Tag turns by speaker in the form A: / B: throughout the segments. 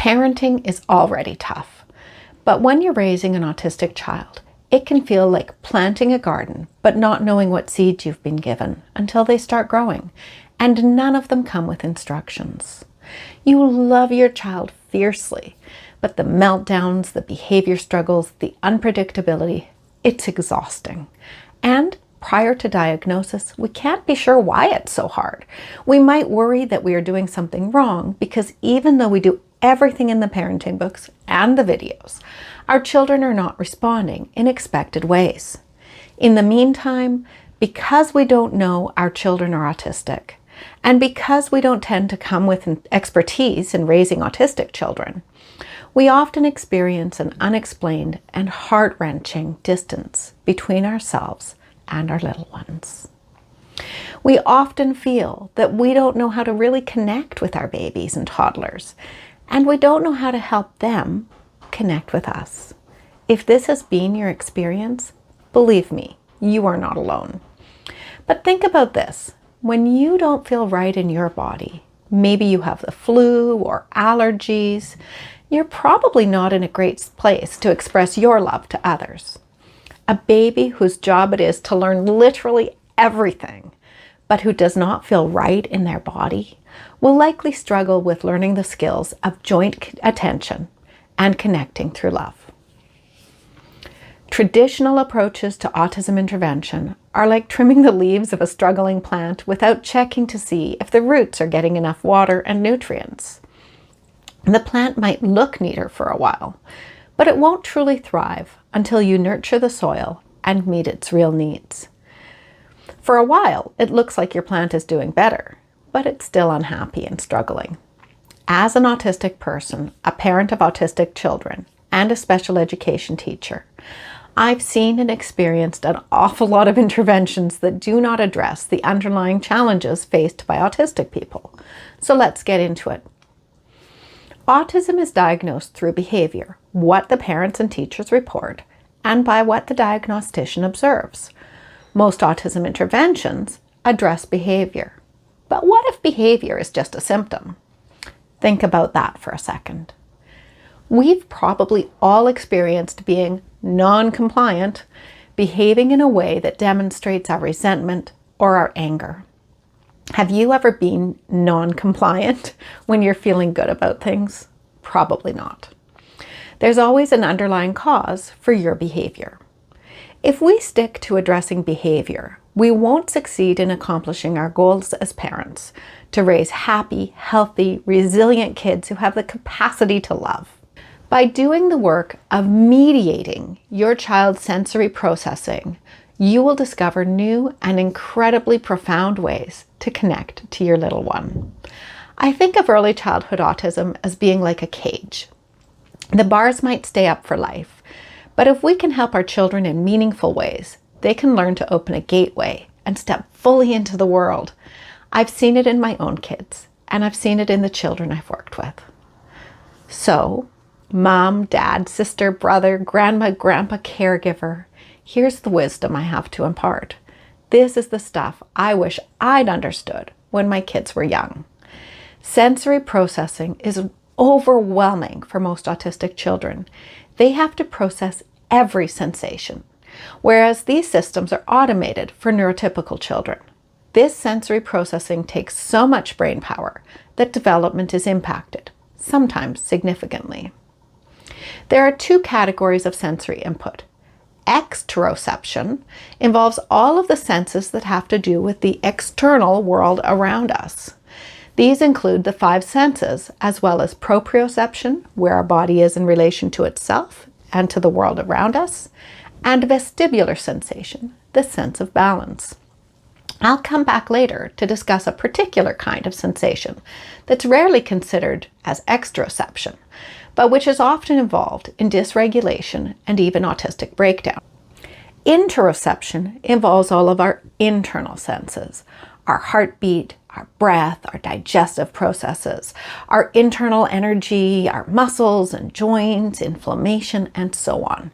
A: Parenting is already tough, but when you're raising an autistic child, it can feel like planting a garden, but not knowing what seeds you've been given until they start growing, and none of them come with instructions. You love your child fiercely, but the meltdowns, the behavior struggles, the unpredictability, it's exhausting. And prior to diagnosis, we can't be sure why it's so hard. We might worry that we are doing something wrong because even though we do everything in the parenting books and the videos, our children are not responding in expected ways. In the meantime, because we don't know our children are autistic, and because we don't tend to come with expertise in raising autistic children, we often experience an unexplained and heart-wrenching distance between ourselves and our little ones. We often feel that we don't know how to really connect with our babies and toddlers, and we don't know how to help them connect with us. If this has been your experience, believe me, you are not alone. But think about this. When you don't feel right in your body, maybe you have the flu or allergies, you're probably not in a great place to express your love to others. A baby whose job it is to learn literally everything, but who does not feel right in their body, will likely struggle with learning the skills of joint attention and connecting through love. Traditional approaches to autism intervention are like trimming the leaves of a struggling plant without checking to see if the roots are getting enough water and nutrients. The plant might look neater for a while, but it won't truly thrive until you nurture the soil and meet its real needs. For a while, it looks like your plant is doing better, but it's still unhappy and struggling. As an autistic person, a parent of autistic children, and a special education teacher, I've seen and experienced an awful lot of interventions that do not address the underlying challenges faced by autistic people. So let's get into it. Autism is diagnosed through behavior, what the parents and teachers report, and by what the diagnostician observes. Most autism interventions address behavior. But what if behavior is just a symptom? Think about that for a second. We've probably all experienced being non-compliant, behaving in a way that demonstrates our resentment or our anger. Have you ever been non-compliant when you're feeling good about things? Probably not. There's always an underlying cause for your behavior. If we stick to addressing behavior, we won't succeed in accomplishing our goals as parents to raise happy, healthy, resilient kids who have the capacity to love. By doing the work of mediating your child's sensory processing, you will discover new and incredibly profound ways to connect to your little one. I think of early childhood autism as being like a cage. The bars might stay up for life, but if we can help our children in meaningful ways, they can learn to open a gateway and step fully into the world. I've seen it in my own kids, and I've seen it in the children I've worked with. So, mom, dad, sister, brother, grandma, grandpa, caregiver, here's the wisdom I have to impart. This is the stuff I wish I'd understood when my kids were young. Sensory processing is overwhelming for most autistic children. They have to process every sensation, whereas these systems are automated for neurotypical children. This sensory processing takes so much brain power that development is impacted, sometimes significantly. There are two categories of sensory input. Exteroception involves all of the senses that have to do with the external world around us. These include the five senses, as well as proprioception, where our body is in relation to itself and to the world around us, and vestibular sensation, the sense of balance. I'll come back later to discuss a particular kind of sensation that's rarely considered as exteroception, but which is often involved in dysregulation and even autistic breakdown. Interoception involves all of our internal senses, our heartbeat, our breath, our digestive processes, our internal energy, our muscles and joints, inflammation, and so on.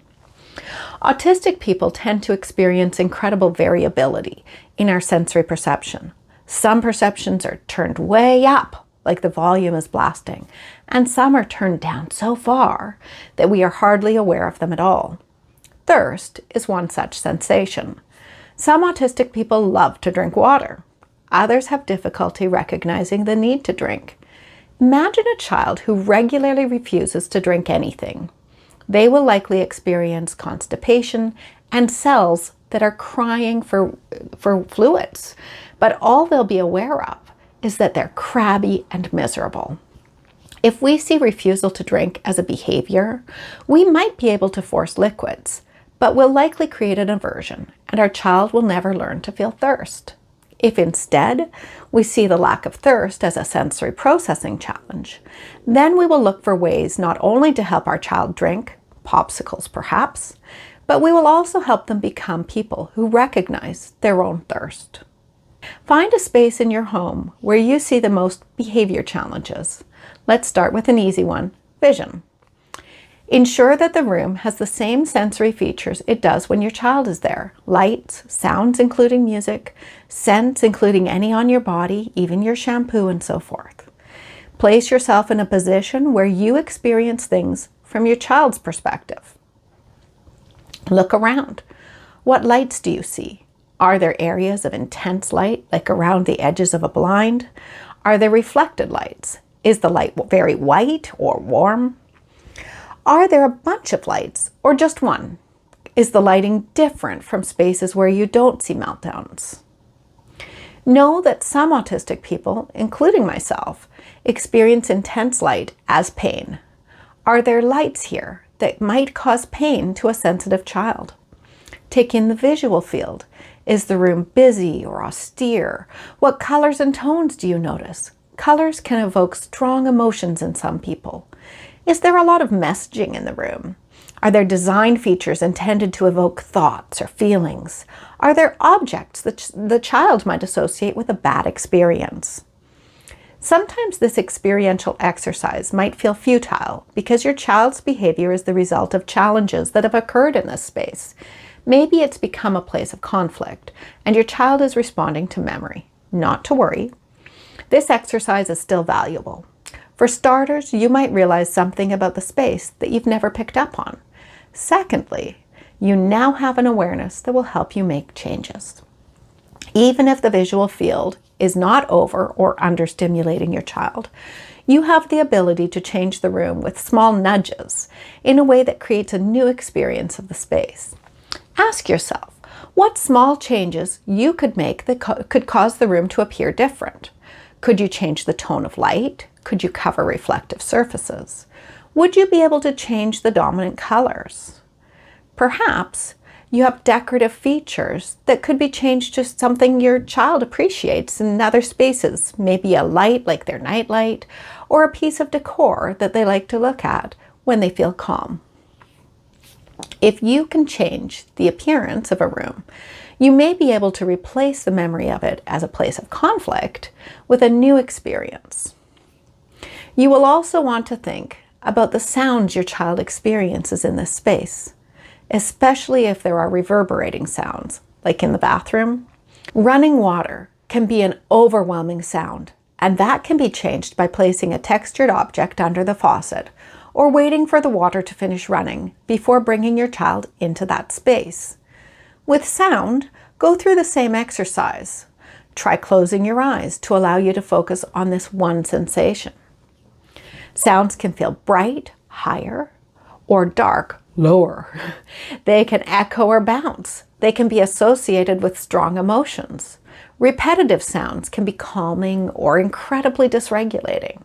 A: Autistic people tend to experience incredible variability in our sensory perception. Some perceptions are turned way up, like the volume is blasting, and some are turned down so far that we are hardly aware of them at all. Thirst is one such sensation. Some autistic people love to drink water. Others have difficulty recognizing the need to drink. Imagine a child who regularly refuses to drink anything. They will likely experience constipation and cells that are crying for fluids, but all they'll be aware of is that they're crabby and miserable. If we see refusal to drink as a behavior, we might be able to force liquids, but we'll likely create an aversion, and our child will never learn to feel thirst. If instead we see the lack of thirst as a sensory processing challenge, then we will look for ways not only to help our child drink, popsicles perhaps, but we will also help them become people who recognize their own thirst. Find a space in your home where you see the most behavior challenges. Let's start with an easy one, vision. Ensure that the room has the same sensory features it does when your child is there. Lights, sounds including music, scents including any on your body, even your shampoo and so forth. Place yourself in a position where you experience things from your child's perspective. Look around. What lights do you see? Are there areas of intense light, like around the edges of a blind? Are there reflected lights? Is the light very white or warm? Are there a bunch of lights or just one? Is the lighting different from spaces where you don't see meltdowns? Know that some autistic people, including myself, experience intense light as pain. Are there lights here that might cause pain to a sensitive child? Take in the visual field. Is the room busy or austere? What colors and tones do you notice? Colors can evoke strong emotions in some people. Is there a lot of messaging in the room? Are there design features intended to evoke thoughts or feelings? Are there objects that the child might associate with a bad experience? Sometimes this experiential exercise might feel futile because your child's behavior is the result of challenges that have occurred in this space. Maybe it's become a place of conflict and your child is responding to memory. Not to worry. This exercise is still valuable. For starters, you might realize something about the space that you've never picked up on. Secondly, you now have an awareness that will help you make changes. Even if the visual field is not over or understimulating your child, you have the ability to change the room with small nudges in a way that creates a new experience of the space. Ask yourself, what small changes you could make that could cause the room to appear different? Could you change the tone of light? Could you cover reflective surfaces? Would you be able to change the dominant colors? Perhaps you have decorative features that could be changed to something your child appreciates in other spaces, maybe a light like their nightlight, or a piece of decor that they like to look at when they feel calm. If you can change the appearance of a room, you may be able to replace the memory of it as a place of conflict with a new experience. You will also want to think about the sounds your child experiences in this space, especially if there are reverberating sounds, like in the bathroom. Running water can be an overwhelming sound, and that can be changed by placing a textured object under the faucet or waiting for the water to finish running before bringing your child into that space. With sound, go through the same exercise. Try closing your eyes to allow you to focus on this one sensation. Sounds can feel bright, higher, or dark, lower. They can echo or bounce. They can be associated with strong emotions. Repetitive sounds can be calming or incredibly dysregulating.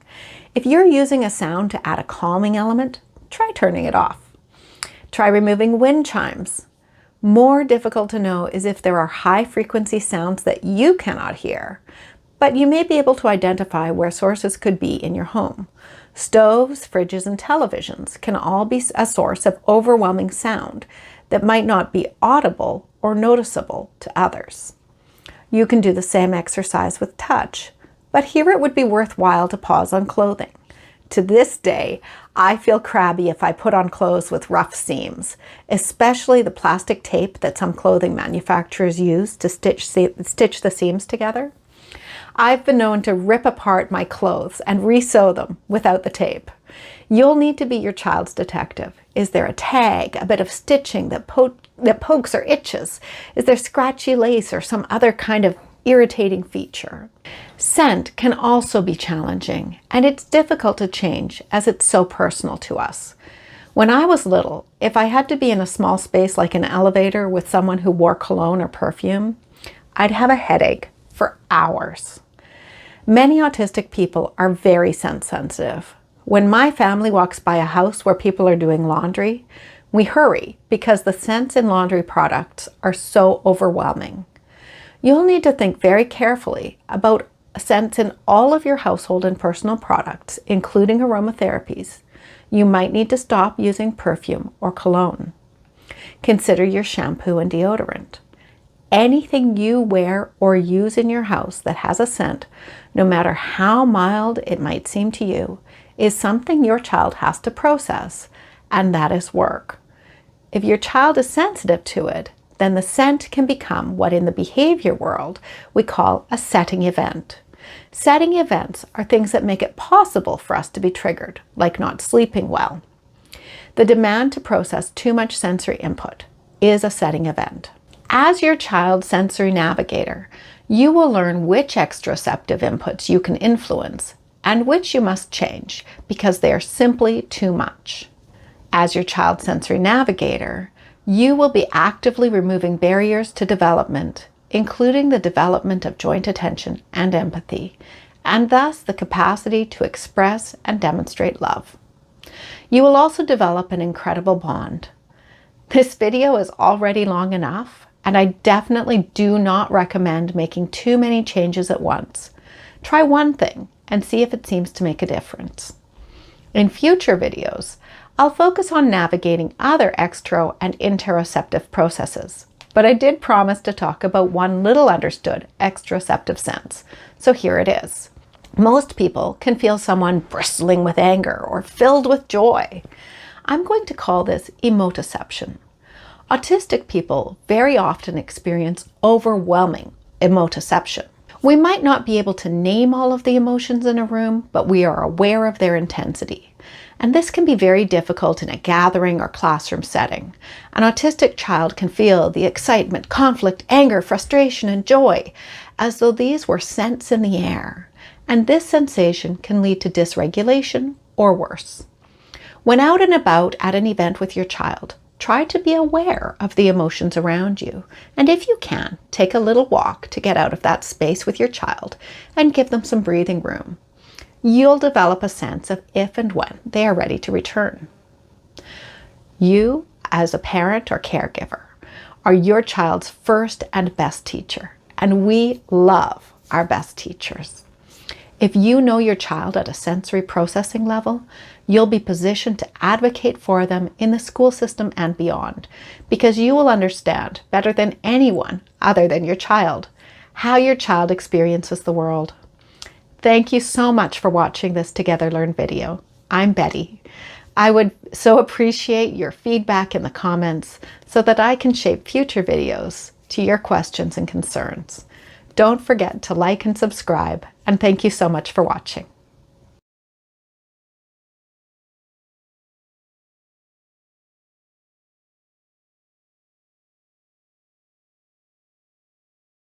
A: If you're using a sound to add a calming element, try turning it off. Try removing wind chimes. More difficult to know is if there are high-frequency sounds that you cannot hear, but you may be able to identify where sources could be in your home. Stoves, fridges, and televisions can all be a source of overwhelming sound that might not be audible or noticeable to others. You can do the same exercise with touch, but here it would be worthwhile to pause on clothing. To this day, I feel crabby if I put on clothes with rough seams, especially the plastic tape that some clothing manufacturers use to stitch the seams together. I've been known to rip apart my clothes and re-sew them without the tape. You'll need to be your child's detective. Is there a tag, a bit of stitching that pokes or itches? Is there scratchy lace or some other kind of irritating feature? Scent can also be challenging, and it's difficult to change as it's so personal to us. When I was little, if I had to be in a small space like an elevator with someone who wore cologne or perfume, I'd have a headache for hours. Many autistic people are very scent sensitive. When my family walks by a house where people are doing laundry, we hurry because the scents in laundry products are so overwhelming. You'll need to think very carefully about scents in all of your household and personal products, including aromatherapies. You might need to stop using perfume or cologne. Consider your shampoo and deodorant. Anything you wear or use in your house that has a scent, no matter how mild it might seem to you, is something your child has to process, and that is work. If your child is sensitive to it, then the scent can become what in the behavior world we call a setting event. Setting events are things that make it possible for us to be triggered, like not sleeping well. The demand to process too much sensory input is a setting event. As your child's sensory navigator, you will learn which exteroceptive inputs you can influence and which you must change because they are simply too much. As your child's sensory navigator, you will be actively removing barriers to development, including the development of joint attention and empathy, and thus the capacity to express and demonstrate love. You will also develop an incredible bond. This video is already long enough, and I definitely do not recommend making too many changes at once. Try one thing and see if it seems to make a difference. In future videos, I'll focus on navigating other extero and interoceptive processes, but I did promise to talk about one little understood exteroceptive sense, so here it is. Most people can feel someone bristling with anger or filled with joy. I'm going to call this emotoception. Autistic people very often experience overwhelming emotoception. We might not be able to name all of the emotions in a room, but we are aware of their intensity. And this can be very difficult in a gathering or classroom setting. An autistic child can feel the excitement, conflict, anger, frustration, and joy, as though these were scents in the air. And this sensation can lead to dysregulation or worse. When out and about at an event with your child, try to be aware of the emotions around you. And if you can, take a little walk to get out of that space with your child and give them some breathing room. You'll develop a sense of if and when they are ready to return. You, as a parent or caregiver, are your child's first and best teacher, and we love our best teachers. If you know your child at a sensory processing level, you'll be positioned to advocate for them in the school system and beyond, because you will understand better than anyone other than your child how your child experiences the world. Thank you so much for watching this Together Learn video. I'm Betty. I would so appreciate your feedback in the comments so that I can shape future videos to your questions and concerns. Don't forget to like and subscribe, and thank you so much for watching.